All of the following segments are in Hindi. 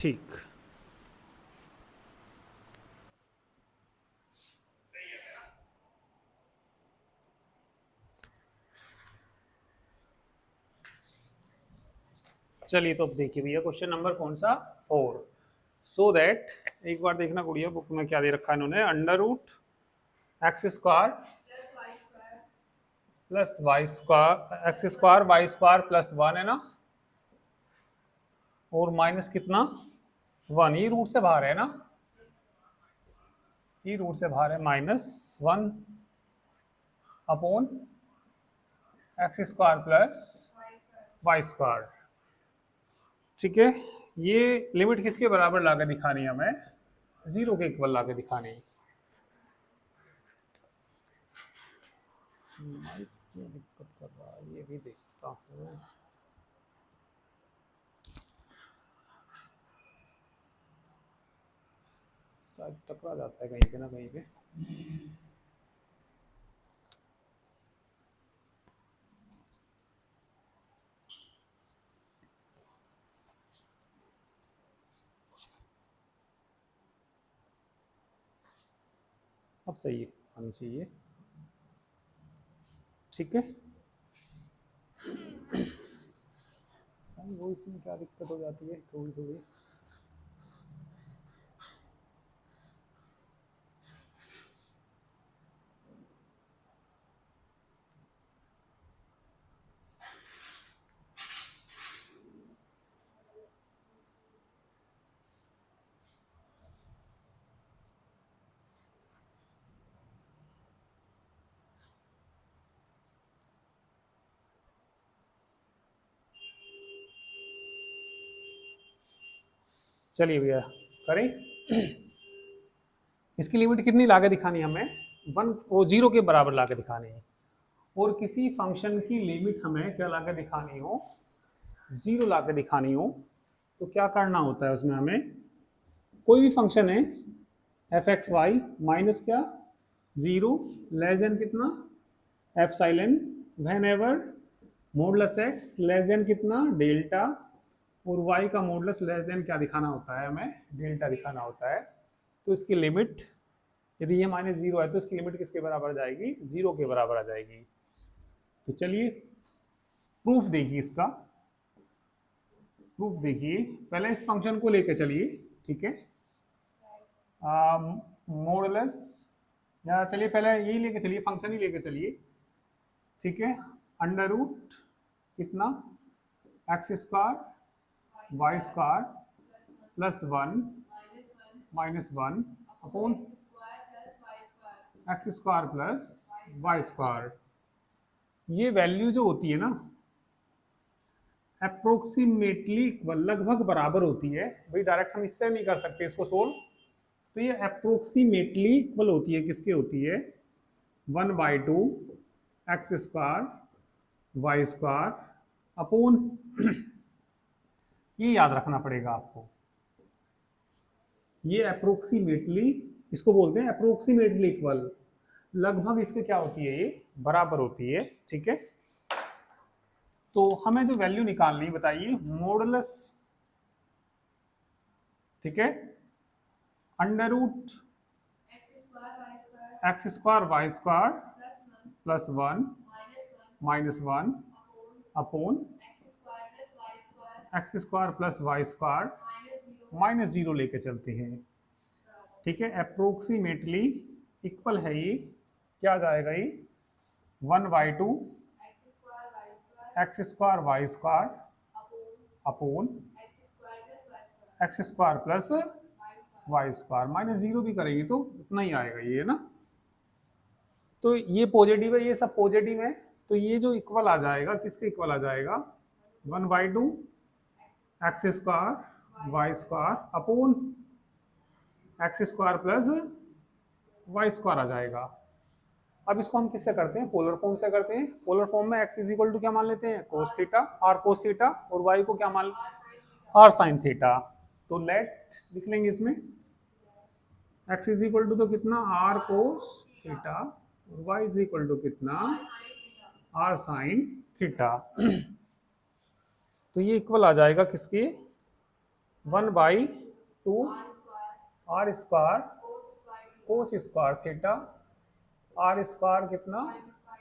ठीक। चलिए तो अब देखिए भैया क्वेश्चन नंबर कौन सा 4। सो दैट एक बार देखना गुड़िया बुक में क्या दे रखा है इन्होंने, under root x square plus y square, x square y square plus 1 है ना, और माइनस कितना 1, ये रूट से बाहर है ना, ये रूट से बाहर है, -1 upon x square plus y square. ठीक है, ये लिमिट किसके बराबर लाके दिखानी है हमें, 0 के इक्वल लाके दिखानी है। माइक क्यों दिक्कत कर रहा है, ये भी देखता हूँ। शायद टकरा जाता है कहीं पे ना कहीं पे। अब सही है, आनी चाहिए। ठीक है, वो इसमें क्या दिक्कत हो जाती है थोड़ी थोड़ी। चलिए भैया करें। इसकी लिमिट कितनी लाके दिखानी है हमें, 1 वो 0 के बराबर लाके दिखानी है। और किसी फंक्शन की लिमिट हमें क्या लाके दिखानी हो, 0 लाके दिखानी हो, तो क्या करना होता है उसमें हमें, कोई भी फंक्शन है एफ एक्स वाई माइनस क्या 0 लेस देन कितना epsilon whenever modulus x less than कितना डेल्टा, और y का मोडलस लेस देन क्या दिखाना होता है हमें, डेल्टा दिखाना होता है। तो इसकी लिमिट यदि ये -0 है तो इसकी लिमिट किसके बराबर आ जाएगी, 0 के बराबर आ जाएगी। तो चलिए प्रूफ देखिए इसका, प्रूफ देखिए पहले इस फंक्शन को लेके चलिए। ठीक है, मोडलस, या चलिए पहले यही लेके चलिए, फंक्शन ही लेके चलिए। ठीक है, अंडर रूट कितना x square y square plus 1 -1 upon x square plus y square. ये वैल्यू जो होती है ना अप्रोक्सीमेटली लगभग बराबर होती है भाई, डायरेक्ट हम इससे नहीं कर सकते इसको सोल्व। तो ये अप्रोक्सीमेटली इक्वल होती है, किसके होती है 1/2 x square y square upon ये याद रखना पड़ेगा आपको, ये अप्रोक्सीमेटली इसको बोलते हैं अप्रोक्सीमेटली इक्वल, लगभग इसके क्या होती है, ये बराबर होती है। ठीक है, तो हमें जो वैल्यू निकालनी है बताइए, मॉडुलस, ठीक है, under root x square y square plus 1 -1 upon x square plus y square -0 लेके चलते हैं। ठीक है, अप्रोक्सीमेटली इक्वल है ये, क्या आ जाएगा ये 1/2 x square y square upon x square plus y square, -0 भी करेंगे तो उतना ही आएगा ये ना। तो ये पॉजिटिव है, ये सब पॉजिटिव है, तो ये जो इक्वल आ जाएगा किसके इक्वल आ जाएगा 1/2 x square y square upon x square plus y square आ जाएगा। अब इसको हम किससे करते हैं, पोलर फॉर्म से करते हैं। पोलर फॉर्म में x इज इक्वल टू क्या मान लेते हैं, cos theta, r cos theta, और y को क्या मान, आर साइन थीटा। तो लेट लिख लेंगे इसमें x इज इक्वल टू तो कितना आर कोस थीटा, और y इज इक्वल टू कितना आर साइन थीटा। तो ये इक्वल आ जाएगा किसके 1/2 r square cos square theta, r square कितना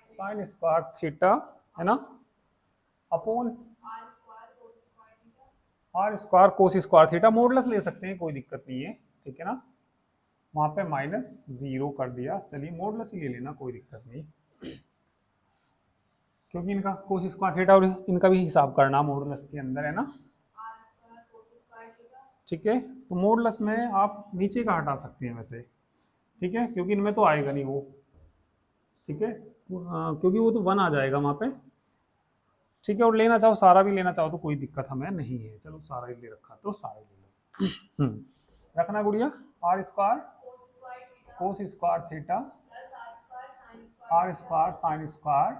साइन स्क्वायर थीटा, है ना, upon r square cos square theta. Modulus ले सकते हैं, कोई दिक्कत नहीं है, ठीक है ना। वहां पे -0 कर दिया, चलिए मॉडुलस ही ले लेना, कोई दिक्कत नहीं, क्योंकि इनका कोस स्क्वायर थीटा और इनका भी हिसाब करना मॉडुलस के अंदर, है ना। ठीक है, तो मॉडुलस में आप नीचे का हटा सकते हैं वैसे, ठीक है, क्योंकि इनमें तो आएगा नहीं वो, ठीक है, क्योंकि वो तो 1 आ जाएगा वहां पे, ठीक है। और लेना चाहो सारा भी लेना चाहो तो कोई दिक्कत हमें नहीं है, चलो सारा ही ले रखा तो सारा ही ले लो। रखना गुड़िया, r square cos square theta r square sine square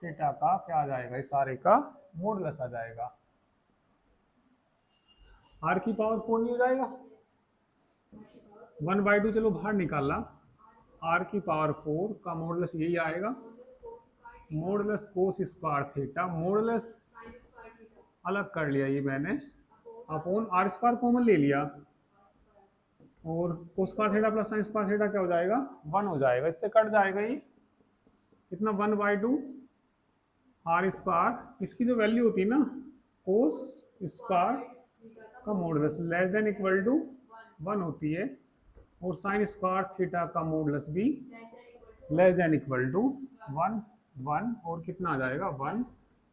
theta का क्या आ जाएगा, इस सारे का मॉडुलस आ जाएगा। आर की पावर 4 नहीं हो जाएगा, 1/2 चलो बाहर निकाला, आर की पावर 4 का मॉडुलस यही आएगा, मॉडुलस कोस स्क्वायर थीटा, मॉडुलस अलग कर लिया ये मैंने, अपॉन आर स्क्वायर कॉमन ले लिया, और कोस square theta plus sign square theta क्या हो जाएगा 1 हो जाएगा, इससे कट जाएगा ये कितना 1/2 आर स्क्वायर, इसकी जो वैल्यू होती है ना कोस स्क्वायर का modulus less than equal to 1 होती है, और साइन स्क्वायर थीटा का मॉडुलस भी लेस देन इक्वल टू 1 1, और कितना आ जाएगा 1,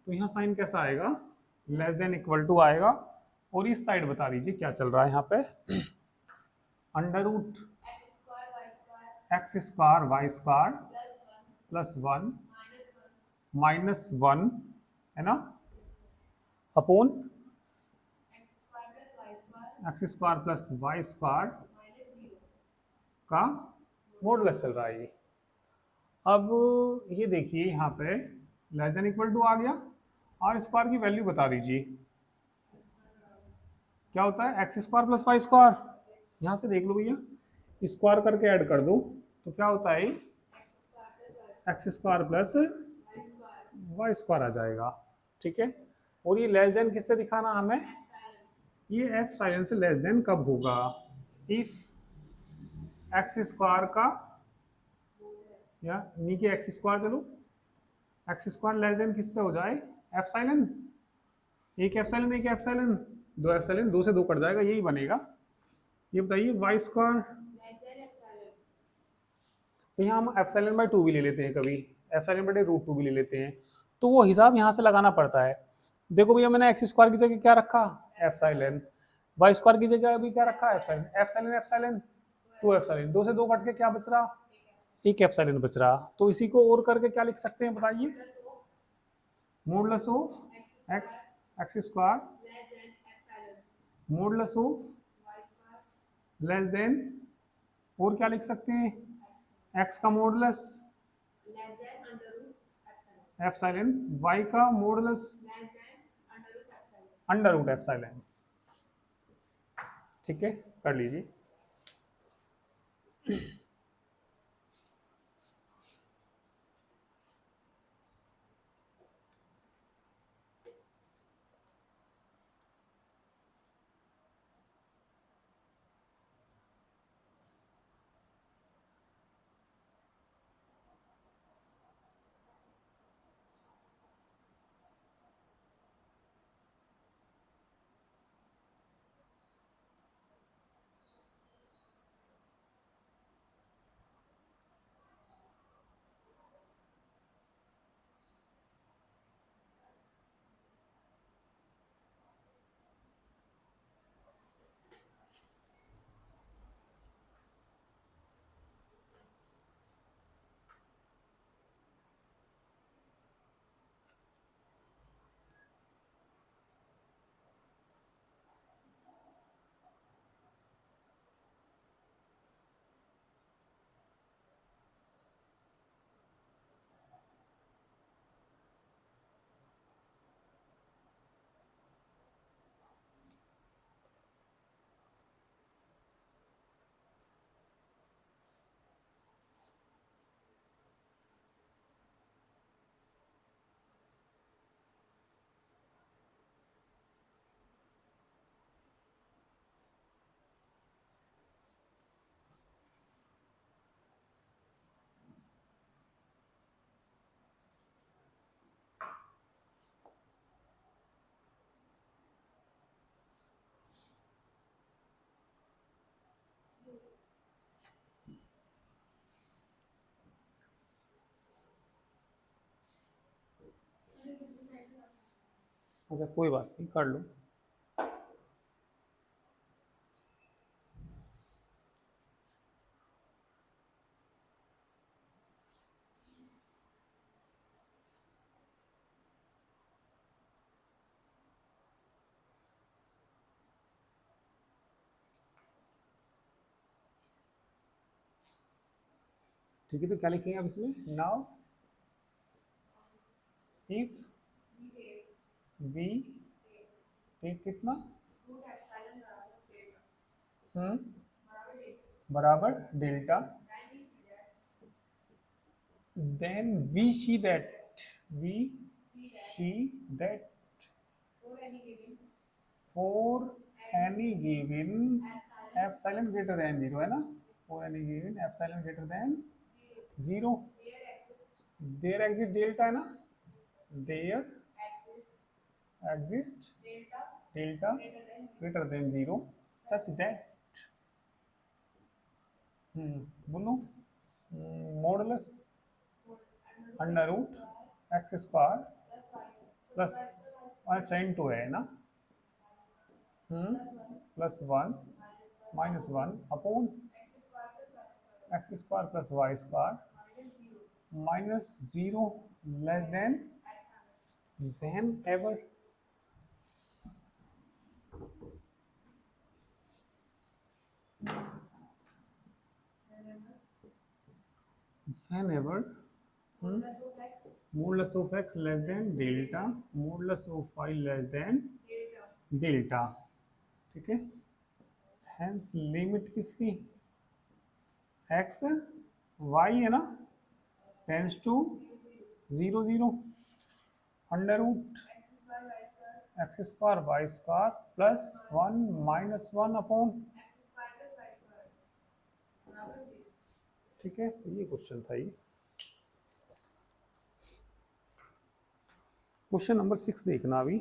तो यहाँ साइन कैसा आएगा लेस देन इक्वल टू आएगा। और इस साइड बता दीजिए क्या चल रहा है यहाँ पे, under root x square y square plus 1 -1, है ना, upon x square plus y square का मॉडुलस चल रहा है ये। अब ये देखिए यहाँ पे लेस देन इक्वल टू आ गया, आर स्क्वायर की वैल्यू बता दीजिए क्या होता है, x square plus y square, यहाँ से देख लो भैया, स्क्वायर करके ऐड कर दो तो क्या होता है x square plus y square आ जाएगा, ठीक है। और ये लेस देन किससे दिखाना हमें, ये एफ साइन से लेस देन कब होगा, इफ एक्स स्क्वायर का या नीचे एक्स स्क्वायर, चलो एक्स स्क्वायर लेस देन किससे हो जाए एफ साइलन, एक एफ साइलन एक एफ साइलन, दो एफ साइलन, दो से दो कट जाएगा, यही बनेगा। ये बताइए वाई स्क्वायर, तो यहाँ हम एफ साइलन बाई 2 भी ले लेते हैं, कभी एफ साइलन बटे √2 भी ले लेते हैं, तो वो हिसाब यहाँ से लगाना पड़ता है। देखो भैया मैंने एक्स स्क्वायर की जगह क्या रखा एफ साइलन, वाई स्क्वायर की जगह भी क्या रखा एफ साइलन, एफ साइलन 2 एफ साइलन, दो से दो कट के क्या बच रहा एक एफ साइलन बच रहा, तो इसी को और करके क्या लिख सकते हैं बताइए, modulus of x x square modulus of less than, और क्या लिख सकते हैं एक्स का मॉडुलस एफ साइलन, वाई का modulus under root epsilon, ठीक है, कर लीजिए। अच्छा कोई बात नहीं, कर लो। ठीक है, तो क्या लिखेंगे अब इसमें? नाउ इफ वी टेक कितना, हम्म, बराबर delta, then we see that, we see that for any given epsilon greater than zero, है ना, for any given epsilon greater than zero, there exist delta, है ना, there exist delta greater than zero such that, बोलो, modulus under root x square plus, अच्छा इंटू है ना, plus one minus one upon x square plus y square minus zero less than ever, whenever modulus of x less than delta modulus of y less than delta, ठीक है, हेंस लिमिट किसकी, x y है ना, tends to zero zero under root x square y square plus one minus one upon, ठीक है, तो ये क्वेश्चन था ये। क्वेश्चन नंबर 6 देखना अभी।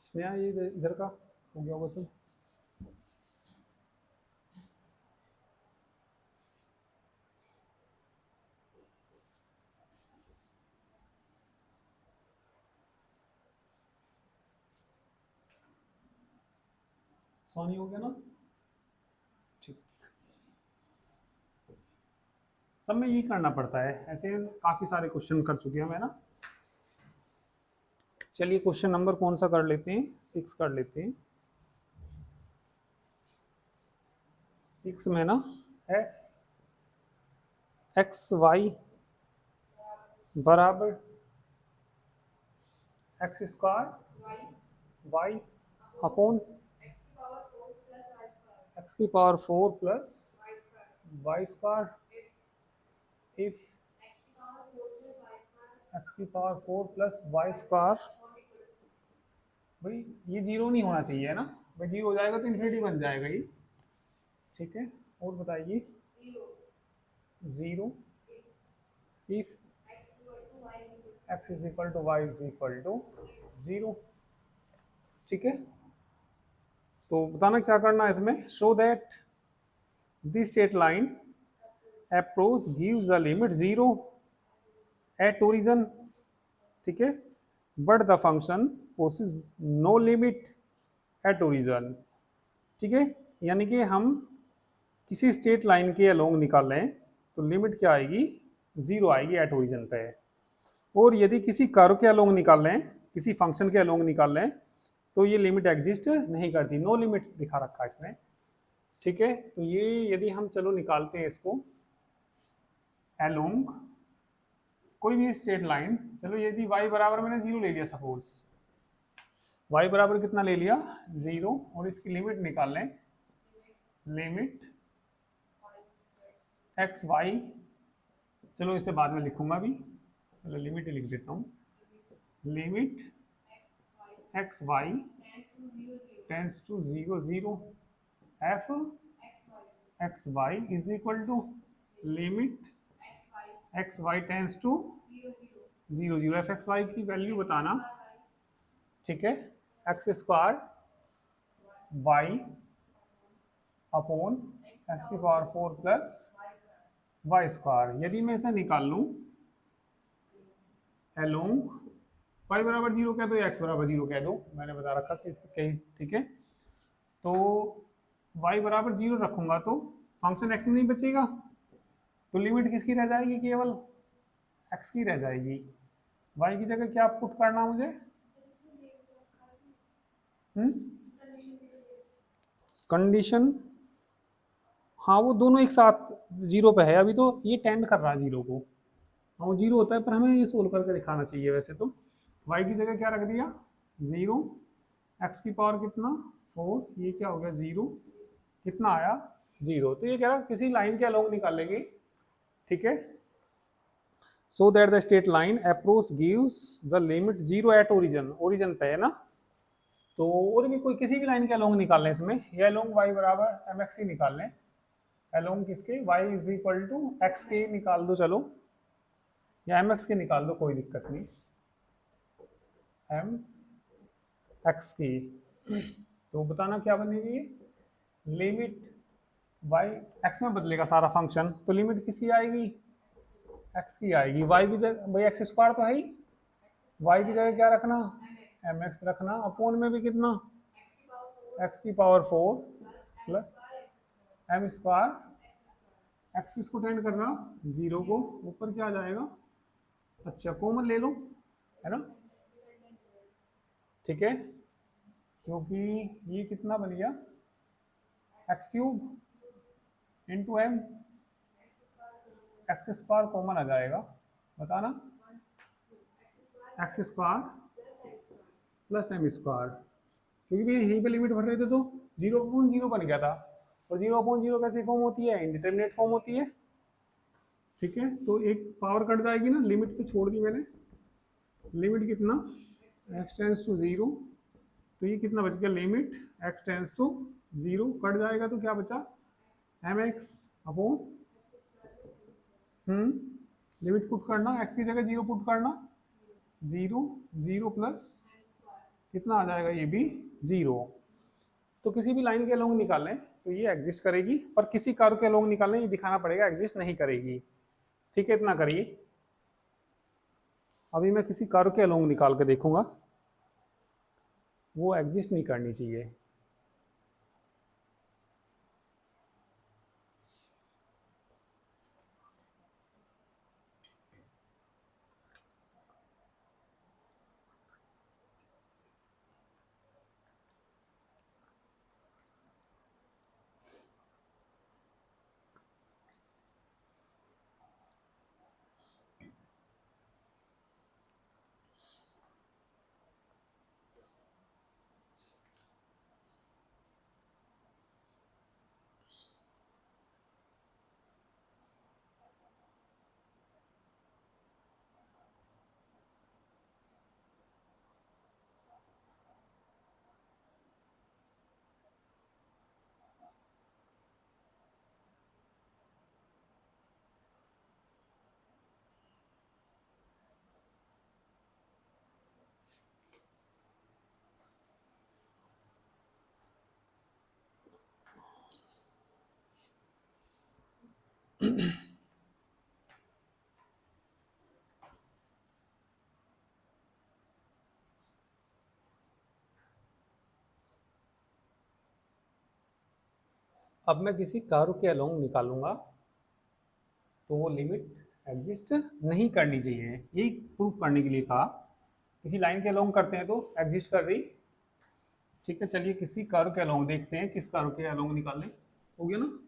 स्नेहा ये इधर का हो गया होगा सब। सोनी हो गया ना, ठीक, सब में यही करना पड़ता है, ऐसे काफी सारे क्वेश्चन कर चुके हैं हम, है ना। चलिए क्वेश्चन नंबर कौन सा कर लेते हैं, 6 कर लेते हैं। 6 में ना है एक्स वाई बराबर x square y upon x की power 4 plus y square, if x की पावर 4 प्लस वाई स्क्वायर, भाई ये जीरो नहीं होना चाहिए, है ना, भाई जीरो हो जाएगा तो इन्फिनिटी बन जाएगा ये, ठीक है। और बताइए, zero if x is equal to y is equal to zero, ठीक है। तो बताना क्या करना है इसमें, show that the straight line approach gives a limit zero at origin, ठीक है, but the function possesses no limit at origin, ठीक है। यानी कि हम किसी स्ट्रेट लाइन के अलोंग निकाल लें तो लिमिट क्या आएगी, जीरो आएगी एट ओरिजिन पे, और यदि किसी कर्व के अलोंग निकाल लें, किसी फंक्शन के अलोंग निकाल लें तो ये लिमिट एग्जिस्ट नहीं करती, नो लिमिट दिखा रखा है इसने, ठीक है। तो ये यदि हम चलो निकालते हैं इसको अलोंग कोई भी स्ट्रेट लाइन, चलो यदि y बराबर मैंने जीरो ले लिया, सपोज y बराबर कितना ले लिया, जीरो, और इसकी लिमिट निकाल लें, लिमिट एक्स वाई, चलो इसे बाद में लिखूंगा, अभी पहले लिमिट ही लिख देता हूँ, limit x y tends to zero zero f x y is equal to limit x y tends to 0 0, f x y की वैल्यू बताना, ठीक है, x square y upon x की पावर 4 प्लस वाई स्क्वायर। यदि मैं इसे निकाल लूँ एलोंग वाई बराबर 0 कह दो या एक्स बराबर 0 कह दो, मैंने बता रखा कि कहीं, ठीक है, तो वाई बराबर 0 रखूंगा तो फंक्शन एक्स में नहीं बचेगा, तो लिमिट किसकी रह जाएगी, केवल एक्स की रह जाएगी। वाई की जगह क्या पुट करना मुझे, कंडीशन, हाँ वो दोनों एक साथ 0 पे है, अभी तो ये टेंड कर रहा है 0 को, हाँ वो 0 होता है, पर हमें ये सोल्व करके दिखाना चाहिए वैसे तो। y की जगह क्या रख दिया 0, x की पावर कितना 4, ये क्या हो गया 0, कितना आया 0, तो ये कह रहा किसी लाइन के अलोंग निकालेंगे, ठीक है, so that the straight line approach gives the limit 0 at origin, origin पे है ना, तो और भी कोई किसी भी लाइन के अलोंग निकाल लें इसमें, ये अलोंग y बराबर mx ही निकाल लें, अलोंग किसके y is equal to x के निकाल दो चलो, या mx के निकाल दो, कोई दिक्कत नहीं, एम एक्स की, तो बताना क्या बनेगी, लिमिट वाई एक्स में बदलेगा सारा फंक्शन, तो लिमिट किसकी आएगी एक्स की आएगी, वाई की जगह भाई एक्स स्क्वायर तो है ही, वाई की जगह क्या रखना एम एक्स रखना, अपोन में भी कितना एक्स की power 4 plus m square, x किसको टेंड कर रहा 0 को, ऊपर क्या आ जाएगा, अच्छा कॉमन ले लो, है ना, ठीक है, क्योंकि ये कितना बन गया x cube into m, x square common आ जाएगा, बताना x square plus m square, क्योंकि भैया यहीं पे लिमिट भर रहे थे तो 0/0 बन गया था, और 0/0 कैसी फॉर्म होती है, इंडिटरमिनेट फॉर्म होती है, ठीक है, तो एक पावर कट जाएगी ना, लिमिट तो छोड़ दी मैंने, लिमिट कितना एक्स टेंस टू 0, तो ये कितना बच गया, limit x tends to 0 cut जाएगा तो क्या बचा m x upon, limit put करना, एक्स की जगह 0 पुट करना, 0 0 प्लस कितना आ जाएगा, ये भी 0, तो किसी भी लाइन के अलोंग निकालें तो ये एग्जिस्ट करेगी, पर किसी कर्व के अलोंग निकालें ये दिखाना पड़ेगा एग्जिस्ट नहीं करेगी, ठीक है, इतना करिए। अभी मैं किसी कर्व के अलोंग निकाल के देखूंगा, वो एग्जिस्ट नहीं करनी चाहिए, अब मैं किसी कर्व के अलोंग निकालूंगा तो वो लिमिट एग्जिस्ट नहीं करनी चाहिए, यही प्रूफ करने के लिए कहा, किसी लाइन के अलोंग करते हैं तो एग्जिस्ट कर रही, ठीक है, चलिए किसी कर्व के अलोंग देखते हैं, किस कर्व के अलोंग निकालने, हो गया ना,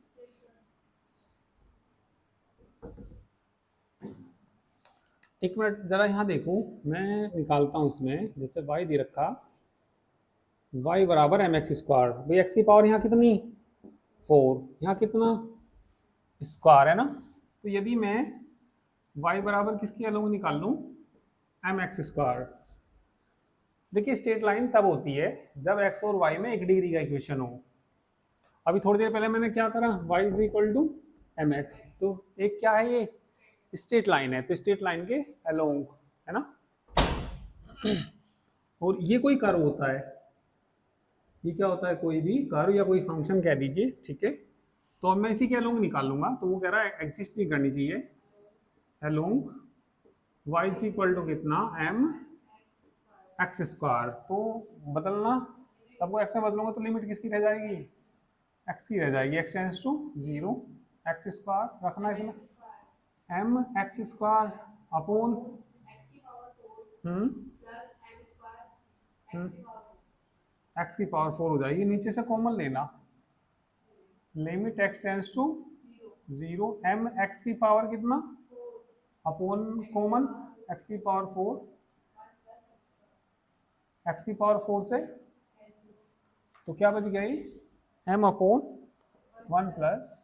एक मिनट जरा यहाँ देखूं, मैं निकालता हूँ इसमें, जैसे y दे रखा y बराबर एम एक्स स्क्वायर, भाई एक्स की पावर यहाँ कितनी 4, यहाँ कितना स्क्वायर है ना, तो यदि मैं y बराबर किसकी अलोंग निकाल लूँ एम एक्स स्क्वायर, देखिए स्ट्रेट लाइन तब होती है जब x और y में 1 डिग्री का इक्वेशन हो, अभी थोड़ी देर पहले मैंने क्या करा y is equal to m x, तो एक क्या है ये स्ट्रेट लाइन है तो स्ट्रेट लाइन के अलोंग, है ना। और ये कोई कर्व होता है, ये क्या होता है, कोई भी कर्व या कोई फंक्शन कह दीजिए, ठीक है। तो अब मैं इसी के अलोंग निकाल लूंगा, तो वो कह रहा है एग्जिस्ट नहीं करनी चाहिए। Along y is equal to कितना, m एक्स स्क्वायर। तो बदलना, सबको x में बदलूंगा तो लिमिट किसकी रह जाएगी, x की रह जाएगी, x tends to 0, x square रखना इसमें, m x square upon x की पावर 4 हो जाएगी, नीचे से कॉमन लेना, limit x tends to 0, m x की पावर कितना अपॉन कॉमन x की पावर 4, x की पावर 4 से तो क्या बच गई, m upon 1 plus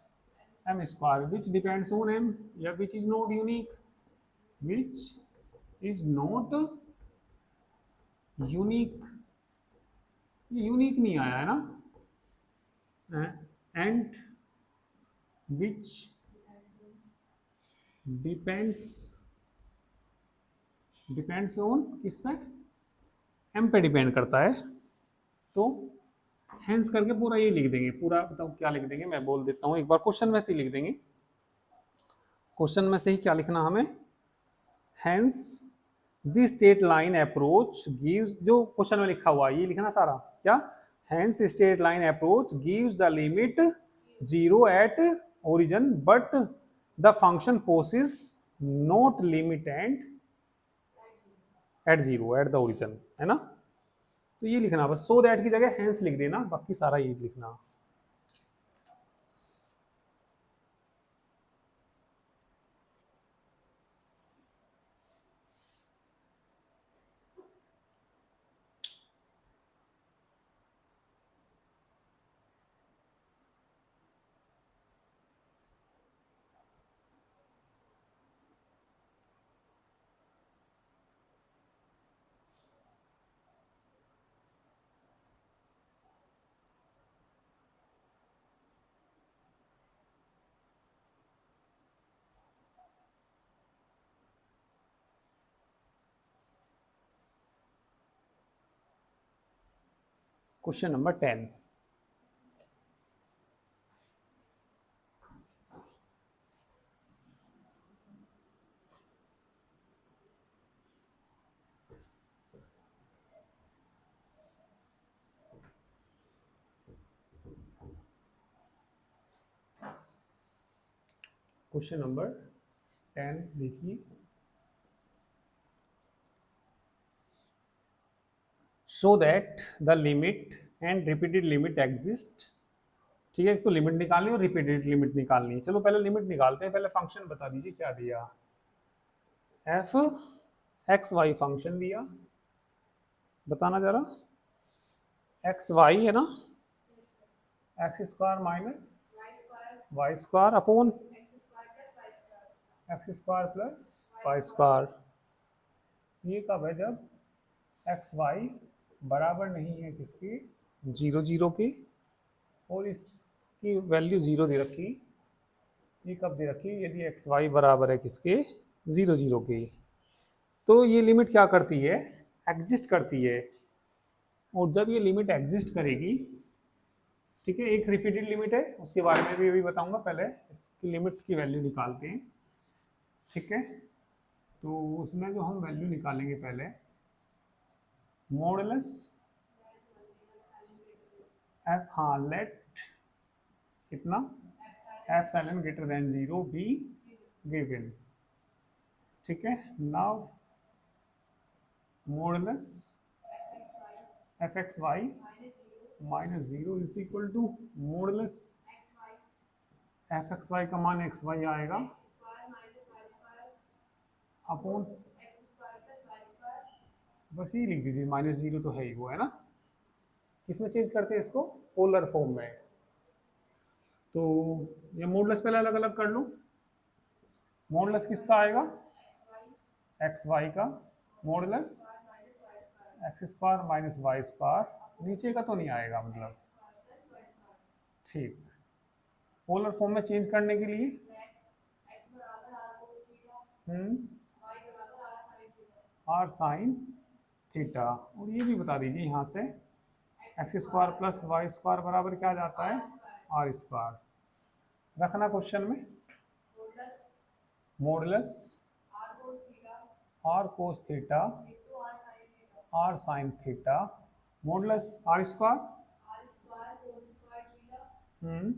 m square which depends on m या which is not unique, which is not unique, unique नहीं आया है ना, एंड विच डिपेंड्स ऑन किस पे, m पे डिपेंड करता है। तो हेंस करके पूरा ये लिख देंगे, पूरा बताओ क्या लिख देंगे, मैं बोल देता हूँ एक बार, क्वेश्चन में से ही लिख देंगे, क्वेश्चन में से ही क्या लिखना हमें, hence the straight line approach gives, जो क्वेश्चन में लिखा हुआ है ये लिखना सारा, क्या, hence straight line approach gives the limit 0 at origin but the function possess not limit and at 0 at the origin, है ना। तो ये लिखना बस, सो दैट की जगह हेंस लिख देना, बाकी सारा ये लिखना। क्वेश्चन नंबर 10, क्वेश्चन नंबर 10 देखिए, show that the limit and repeated limit exist, ठीक है, तो लिमिट निकालनी और रिपीटेड लिमिट निकालनी है। चलो पहले लिमिट निकालते हैं, पहले फंक्शन बता दीजिए क्या दिया, एफ एक्स वाई फंक्शन दिया, बताना जरा, एक्स वाई है ना, x square minus y square upon x square plus y square, ये कब है, जब एक्स वाई बराबर नहीं है किसके, 0 0 के, और इसकी वैल्यू 0 दे रखी, ये कब दे रखी, यदि एक्स वाई बराबर है किसके, 0 0 के, तो ये लिमिट क्या करती है, एग्जिस्ट करती है। और जब ये लिमिट एग्जिस्ट करेगी, ठीक है, एक रिपीटेड लिमिट है, उसके बारे में भी अभी बताऊंगा, पहले इसकी लिमिट की वैल्यू निकालते हैं, ठीक है। तो उसमें जो हम वैल्यू निकालेंगे पहले, मॉडुलस एफ, हाँ लेट कितना, f epsilon greater than 0 be given, ठीक है। Now modulus f x y minus 0 is equal to modulus f x y का मान एक्स वाई आएगा अपॉन, बस ये लिख दीजिए, माइनस 0 तो है ही वो, है ना। किसमें चेंज करते हैं इसको, पोलर फॉर्म में। तो ये मॉडुलस पहले अलग अलग कर लूँ, मॉडुलस किसका आएगा, एक्स वाई का, modulus x square minus y square, नीचे का तो नहीं आएगा मतलब, ठीक। पोलर फॉर्म में चेंज करने के लिए आर साइन थीटा। और ये भी बता दीजिए यहाँ से x square plus y square बराबर क्या जाता है, आर स्क्वायर। रखना क्वेश्चन में modulus r cos theta r sine theta modulus r square. Hmm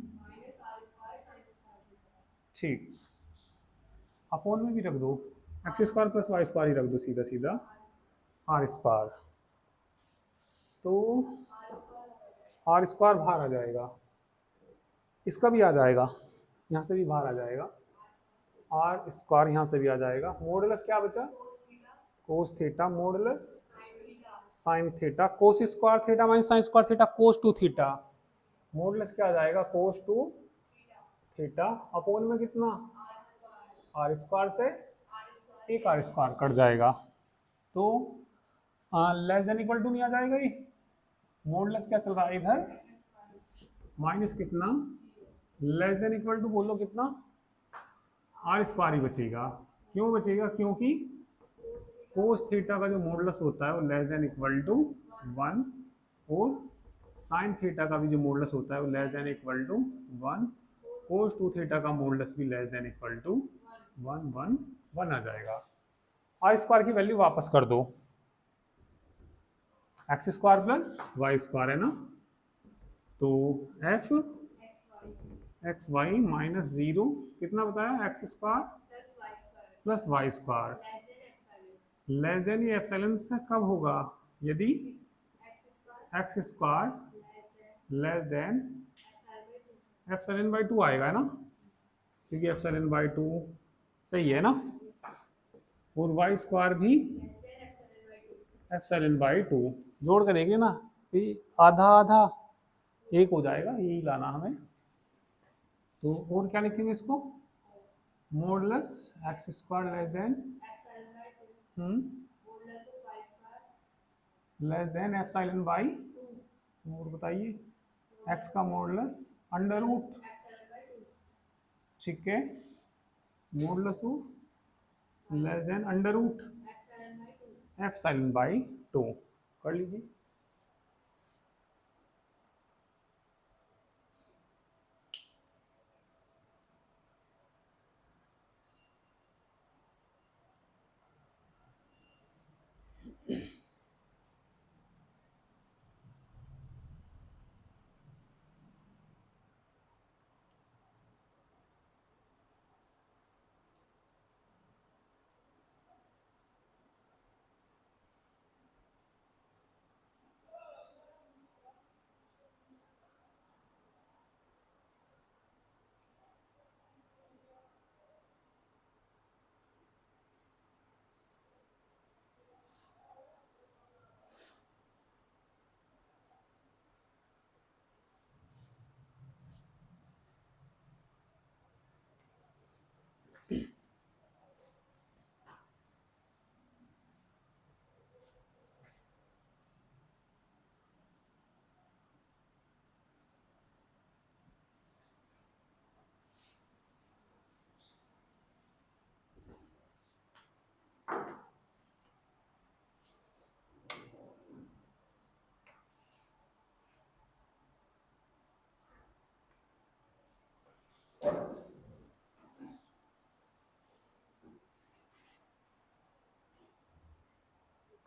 ठीक, अपोन में भी रख दो, x square plus y square ही रख दो सीधा सीधा, आर स्क्वायर। तो आर स्क्वायर बाहर आ जाएगा, इसका भी आ जाएगा, यहाँ से भी बाहर आ जाएगा, आर स्क्वायर यहाँ से भी आ जाएगा। मॉडुलस क्या बचा, cos theta modulus sine theta, cos square theta minus sine square theta cos two theta, modulus क्या आ जाएगा, कोस टू थीटा अपोन में कितना, आर स्क्वायर से एक आर स्क्वायर कट जाएगा। तो लेस देन इक्वल टू नहीं आ जाएगा ये, मॉडुलस क्या चल रहा है इधर, माइनस कितना, लेस देन इक्वल टू बोलो कितना, आर स्क्वायर ही बचेगा। क्यों बचेगा, क्योंकि कोस थीटा का जो मॉडुलस होता है वो लेस देन इक्वल टू 1, और साइन थीटा का भी जो मॉडुलस होता है वो less than equal to 1, cos two theta का मॉडुलस भी लेस देन इक्वल टू 1 1 1 आ जाएगा। आर स्क्वायर की वैल्यू वापस कर दो, x square plus y square है ना, तो f x y minus zero कितना बताया, x square plus y square less than, ये एप्सिलॉन से कब होगा, यदि x square less than epsilon by 2 आएगा ना, क्योंकि एप्सिलॉन बाई 2 सही है ना, और वाई स्क्वायर भी एप्सिलॉन बाई 2 जोड़ करेंगे ना, आधा आधा एक हो जाएगा, यही लाना हमें। तो और क्या लिखेंगे इसको, modulus x square less than epsilon by, और बताइए एक्स का मॉडुलस अंडर रूट, ठीक है, modulus less than under root epsilon by 2 कर लीजिए।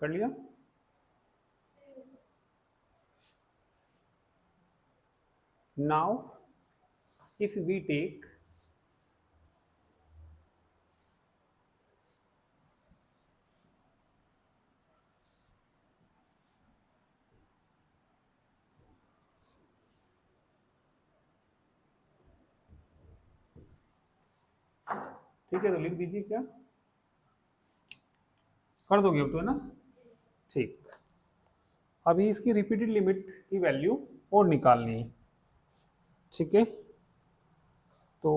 कर लिया, नाउ इफ वी टेक ठीक है, तो लिख दीजिए, क्या कर दोगे अब तो, है ना, ठीक। अभी इसकी रिपीटेड लिमिट की वैल्यू और निकालनी है, ठीक है, तो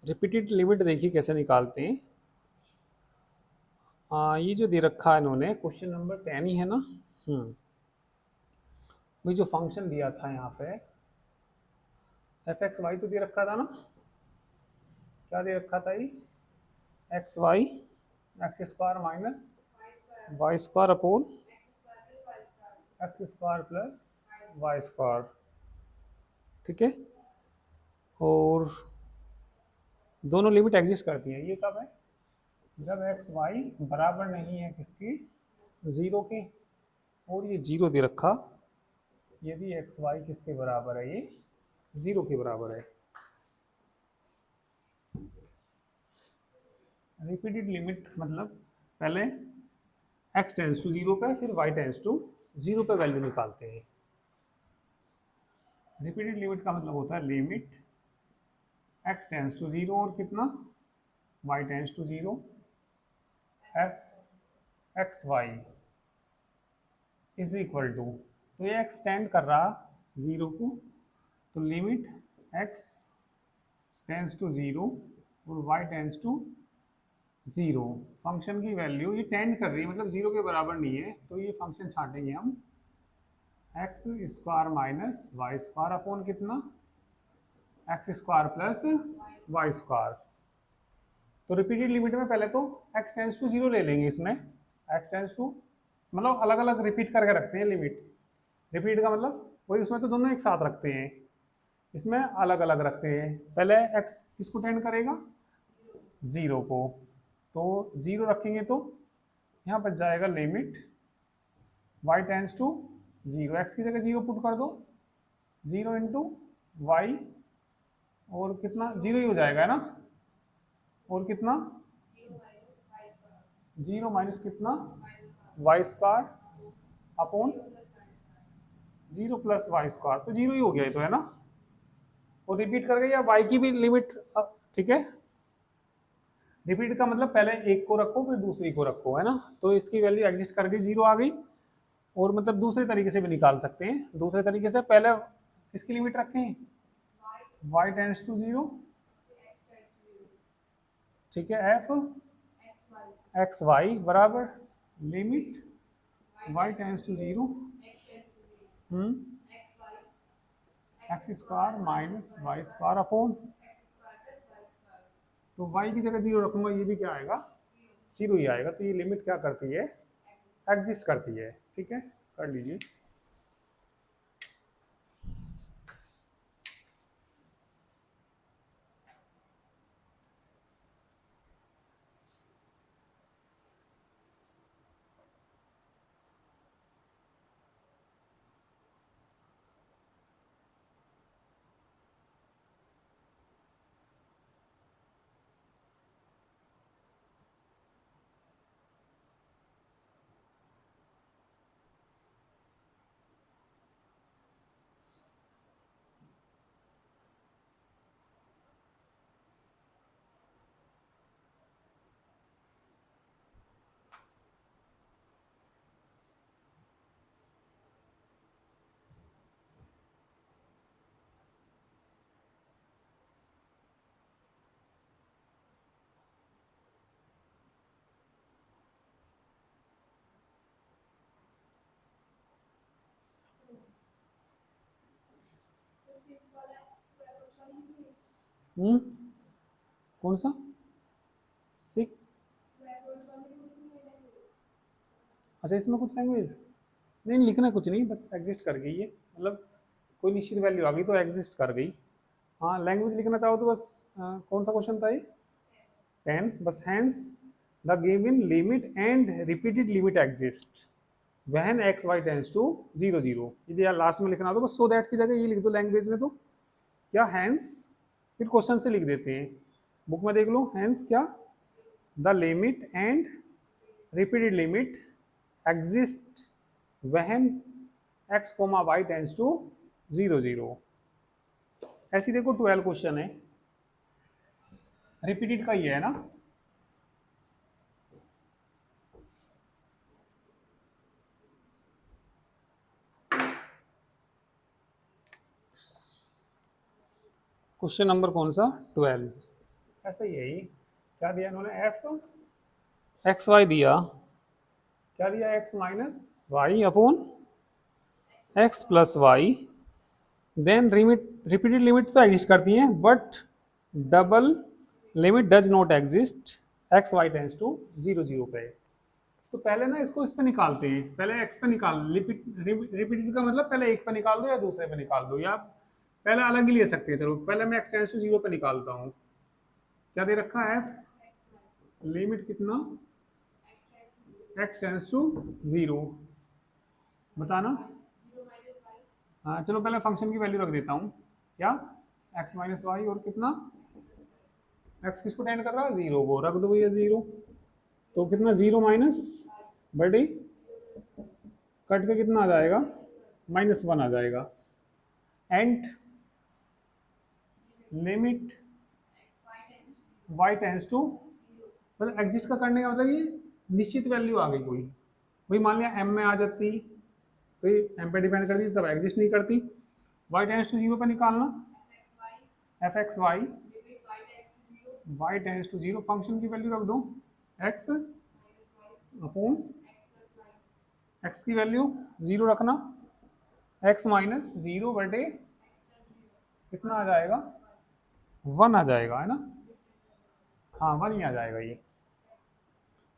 रिपीटेड लिमिट देखिए कैसे निकालते हैं। ये जो दे रखा है इन्होंने, क्वेश्चन नंबर 10 ही है ना, भाई जो फंक्शन दिया था यहाँ पे एफ एक्स वाई तो दे रखा था ना, क्या दे रखा था ये, x y x square minus y square upon x square plus y square, ठीक है। और दोनों लिमिट एग्जिस्ट करती हैं, ये कब है, जब एक्स वाई बराबर नहीं है किसकी, ज़ीरो के, और ये जीरो दे रखा, यदि एक्स वाई किसके बराबर है, ये ज़ीरो के बराबर है। रिपीटेड लिमिट मतलब पहले x टेंस टू जीरो पे, फिर y टेंस टू जीरो पे वैल्यू निकालते हैं। रिपीटेड लिमिट का मतलब होता है limit x tends to zero और कितना y tends to zero, f x y is equal to, तो ये एक्सटेंड कर रहा जीरो को, तो limit x tends to zero और y tends to zero, function की वैल्यू ये टेंड कर रही है, मतलब जीरो के बराबर नहीं है, तो ये फंक्शन छाटेंगे हम x square minus y square upon कितना, x square plus y square. तो रिपीटेड लिमिट में पहले तो एक्स टेंस टू जीरो ले लेंगे, इसमें एक्स टेंस टू मतलब अलग अलग रिपीट करके रखते हैं लिमिट, रिपीट का मतलब वही, उसमें तो दोनों एक साथ रखते हैं, इसमें अलग अलग रखते हैं। पहले एक्स किसको टेंड करेगा, जीरो को, तो जीरो रखेंगे तो यहाँ बच जाएगा limit y tends to zero, x की जगह जीरो पुट कर दो, जीरो इंटू वाई, और कितना जीरो ही हो जाएगा है ना, और कितना जीरो माइनस कितना y square upon zero plus y square, तो जीरो ही हो गया ये तो है ना, और रिपीट कर गई या वाई की भी लिमिट, ठीक है। रिपीट का मतलब पहले एक को रखो फिर दूसरी को रखो, है ना, तो इसकी वैल्यू एग्जिस्ट कर गई, जीरो आ गई। और मतलब दूसरे तरीके से भी निकाल सकते हैं, दूसरे तरीके से पहले किसकी लिमिट रखें, y टेंस टू जीरो, ठीक है, एफ एक्स वाई बराबर limit y tends to zero x square minus y square upon, तो y की जगह जीरो रखूंगा, ये भी क्या आएगा, जीरो ही आएगा, तो ये लिमिट क्या करती है, एग्जिस्ट करती है, ठीक है, कर लीजिए। कौन सा 6, अच्छा इसमें कुछ लैंग्वेज नहीं लिखना, कुछ नहीं, बस एग्जिस्ट कर गई है, मतलब कोई निश्चित वैल्यू आ गई तो एग्जिस्ट कर गई। हाँ लैंग्वेज लिखना चाहो तो बस कौन सा क्वेश्चन था ये, 10, बस hence the given limit and repeated limit exist when x y tends to zero zero, यदि यार लास्ट में लिखना हो तो बस सो दैट की जगह ये लिख दो लैंग्वेज में, तो क्या हैंस, फिर क्वेश्चन से लिख देते हैं, बुक में देख लो, हैंस क्या, the limit and repeated limit exist when x comma y tends to zero zero. ऐसी देखो 12 क्वेश्चन है, रिपीटेड का ही है ना, क्वेश्चन नंबर कौन सा 12, ऐसा ही है ये, क्या दिया इन्होंने, एफ एक्स वाई दिया, क्या दिया, x minus y upon x plus y, then repeated limit तो एग्जिस्ट करती हैं but double limit does not exist x y tends to 0 0 पे। तो पहले ना इसको इस पे निकालते हैं, पहले एक्स पे निकाल, रिपीटेड का मतलब पहले एक पे निकाल दो या दूसरे पे निकाल दो, या पहले अलग ही ले सकते हैं। चलो पहले मैं एक्स टेंस टू 0 पे निकालता हूँ। क्या दे रखा है, लिमिट कितना, एक्स टेंस टू 0, बताना। हाँ चलो पहले फंक्शन की वैल्यू रख देता हूँ, क्या, एक्स माइनस वाई, और कितना, एक्स किसको टेंड कर रहा है, 0 को, रख दो भैया 0। तो कितना, 0 माइनस बटे कट के कितना आ जाएगा, -1 आ जाएगा। And limit y tends to, मतलब एग्जिस्ट का करने का मतलब ये निश्चित वैल्यू आ गई कोई, भाई मान लिया m में आ जाती, तो m पे डिपेंड करती तब एग्जिस्ट नहीं करती। y टेंस टू 0 पे निकालना, f x y, y tends to 0, function की वैल्यू रख दो x अपॉन, x की वैल्यू 0 रखना, x माइनस 0 बटे कितना आ जाएगा, 1 आ जाएगा, है ना। हाँ 1 ही आ जाएगा ये।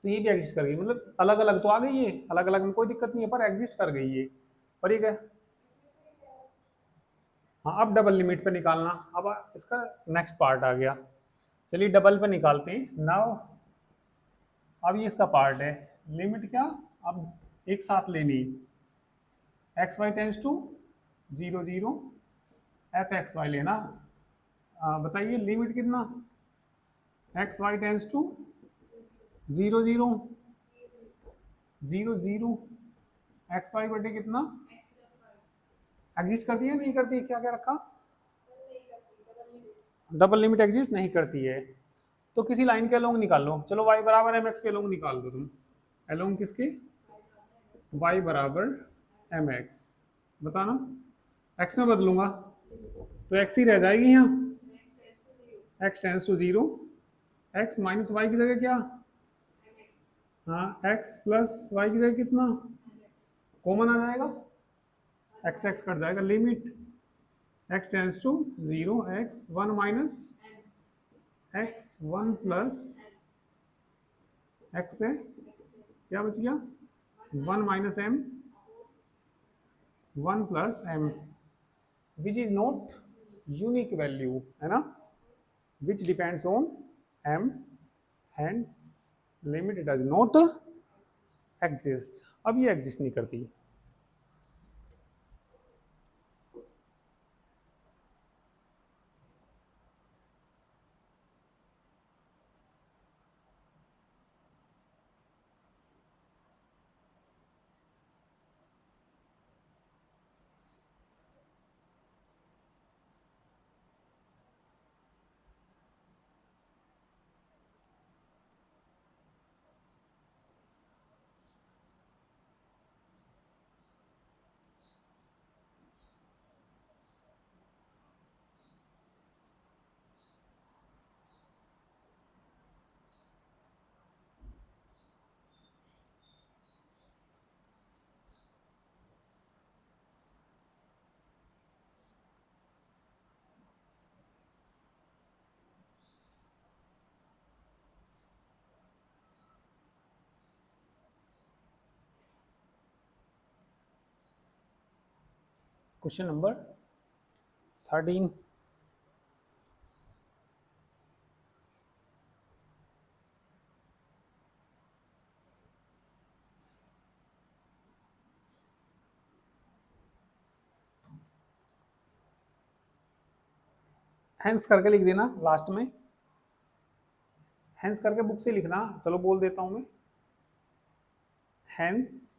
तो ये भी एग्जिस्ट कर गई, मतलब अलग अलग तो आ गई है, अलग अलग में कोई दिक्कत नहीं है, पर एग्जिस्ट कर गई है, पर ये क्या। हाँ अब डबल लिमिट पे निकालना, अब इसका नेक्स्ट पार्ट आ गया। चलिए डबल पे निकालते हैं नाउ। अब ये इसका पार्ट है, लिमिट क्या, अब एक साथ लेनी, x y tends to 0 0, f x y लेना। बताइए लिमिट कितना, x y tends to 0 0 0 0, x y बटे कितना, एग्जिस्ट करती है नहीं करती है, क्या क्या रखा, डबल लिमिट एग्जिस्ट नहीं करती है। तो किसी लाइन के अलोंग निकाल लो, चलो y बराबर एम एक्स के अलोंग निकाल दो तुम, अलोंग किसके, y बराबर एम एक्स, बताना। x में बदलूंगा तो x ही रह जाएगी यहाँ, x tends to 0, x minus y की जगह क्या, हाँ x प्लस वाई की जगह कितना, कॉमन आ जाएगा, x x कट जाएगा, limit x tends to 0, x 1 minus x 1 plus x है, क्या बच गया, 1 minus m 1 plus m, which is not unique value, है ना, which depends on m and limit does not exist. अब ये एग्जिस्ट नहीं करती। क्वेश्चन नंबर 13, हैंस करके लिख देना लास्ट में, हैंस करके बुक से लिखना, चलो बोल देता हूं मैं, hence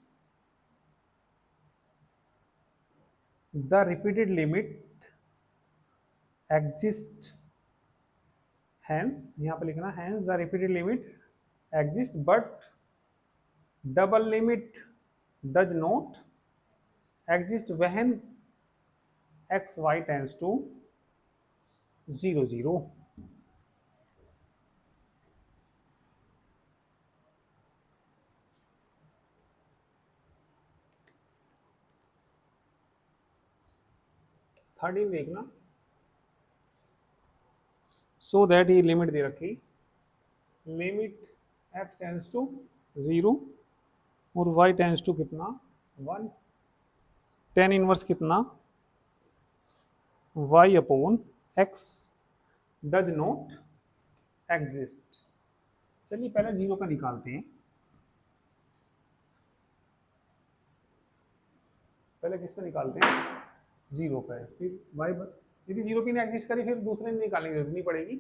the repeated limit exist, hence यहाँ पे लिखना, hence the repeated limit exist but double limit does not exist when x y tends to 0 0। Thirteen देखना, सो दैट ये लिमिट दे रखी, लिमिट x टेंस टू 0 और y टेंस टू कितना 1, tan इनवर्स कितना y upon x does not exist. चलिए पहले 0 का निकालते हैं। पहले किस पे निकालते हैं 0 पे, फिर y यदि 0 की नहीं एग्जिस्ट करी फिर दूसरे निकालने की जरूरत नहीं पड़ेगी।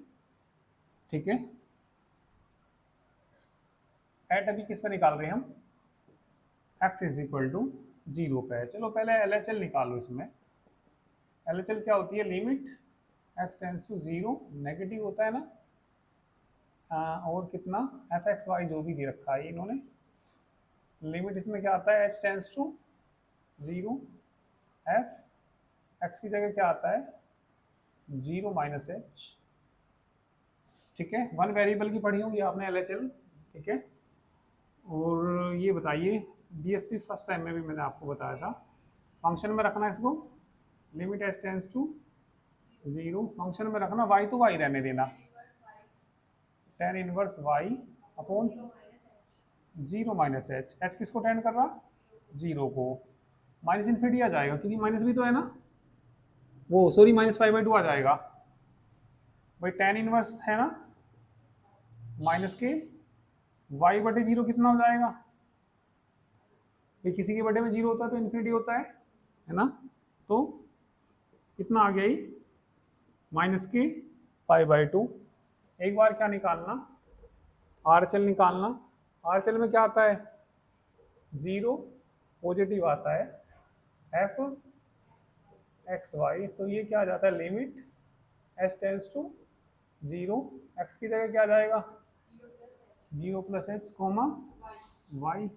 ठीक है, एट अभी किस पे निकाल रहे हैं हम x इज इक्वल टू 0 पे। चलो पहले LHL निकालो। इसमें LHL क्या होती है, limit x tends to 0, negative होता है ना, और कितना f(x, y) जो भी दे रखा है इन्होंने, लिमिट इसमें क्या आता है h tends to 0, f x की जगह क्या आता है 0 माइनस h। ठीक है, वन वेरिएबल की पढ़ी होगी आपने LHL। ठीक है, और ये बताइए BSc फर्स्ट टाइम में भी मैंने आपको बताया था, फंक्शन में रखना इसको, limit h tends to 0, function में रखना, y तो y रहने देना, tan inverse y upon 0 minus h। h किसको टेंड कर रहा 0 को, माइनस इन्फिनिटी आ जाएगा क्योंकि माइनस भी तो है ना, वो सॉरी माइनस (π/2) आ जाएगा भाई, tan इनवर्स है ना माइनस के y/0 कितना हो जाएगा भाई, किसी के बटे में 0 होता है तो इन्फिनिटी होता है ना, तो कितना आ गया ये माइनस के (π/2). एक बार क्या निकालना RHL निकालना, RHL में क्या आता है 0, पॉजिटिव आता है f(x, y), तो ये क्या आ जाता है limit h tends to 0, x की जगह क्या आ जाएगा 0 plus h comma y,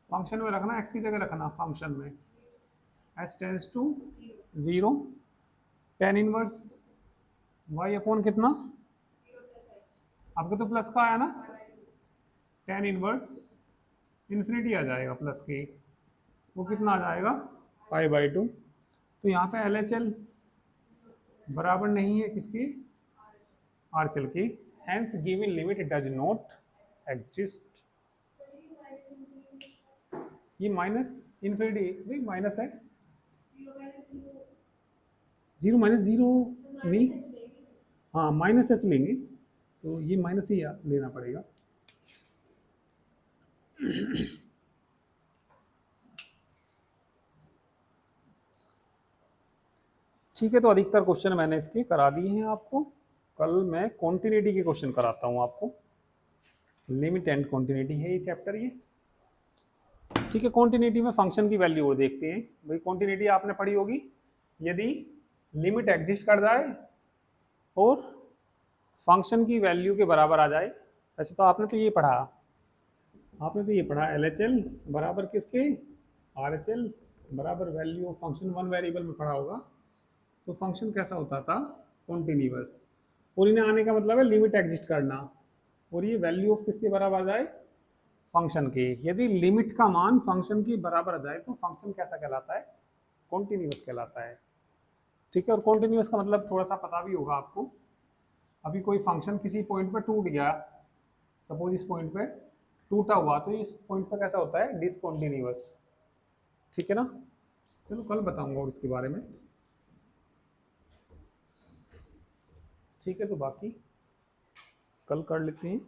function में रखना, x की जगह रखना फंक्शन में, h tends to 0, tan inverse y upon कितना, आपको तो प्लस का आया ना, tan इनवर्स इन्फिनिटी आ जाएगा प्लस के, वो कितना आ जाएगा π/2। तो यहाँ पे LHL बराबर नहीं है किसकी RHL की, hence given limit does not exist. ये माइनस इन्फिनिटी भाई माइनस है, 0 माइनस 0 नहीं, हाँ माइनस h लेंगे तो ये माइनस ही लेना पड़ेगा। ठीक है, तो अधिकतर क्वेश्चन मैंने इसके करा दिए हैं आपको, कल मैं कॉन्टिन्यूटी के क्वेश्चन कराता हूँ आपको, लिमिट एंड कॉन्टिन्यूटी है ये चैप्टर ये। ठीक है, कॉन्टिन्यूटी में फंक्शन की वैल्यू और देखते हैं भाई, कॉन्टिन्यूटी आपने पढ़ी होगी, यदि लिमिट एग्जिस्ट कर जाए और फंक्शन की वैल्यू के बराबर आ जाए, वैसे तो आपने तो ये पढ़ा, LHL बराबर किसके RHL बराबर value of function, one variable में पढ़ा होगा। तो फंक्शन कैसा होता था कॉन्टिन्यूअस, और इन्हें आने का मतलब है लिमिट एग्जिस्ट करना, और ये वैल्यू ऑफ किसके बराबर आ जाए फंक्शन के, यदि लिमिट का मान फंक्शन के बराबर आ जाए तो फंक्शन कैसा कहलाता है कॉन्टिन्यूअस कहलाता है। ठीक है, और कॉन्टिन्यूअस का मतलब थोड़ा सा पता भी होगा आपको, अभी कोई फंक्शन किसी पॉइंट पर टूट गया, सपोज इस पॉइंट पे टूटा हुआ, तो इस पॉइंट पर कैसा होता है डिसकॉन्टिन्यूअस। ठीक है ना, चलो कल बताऊंगा इसके बारे में। ठीक है, तो बाकी कल कर लेते हैं।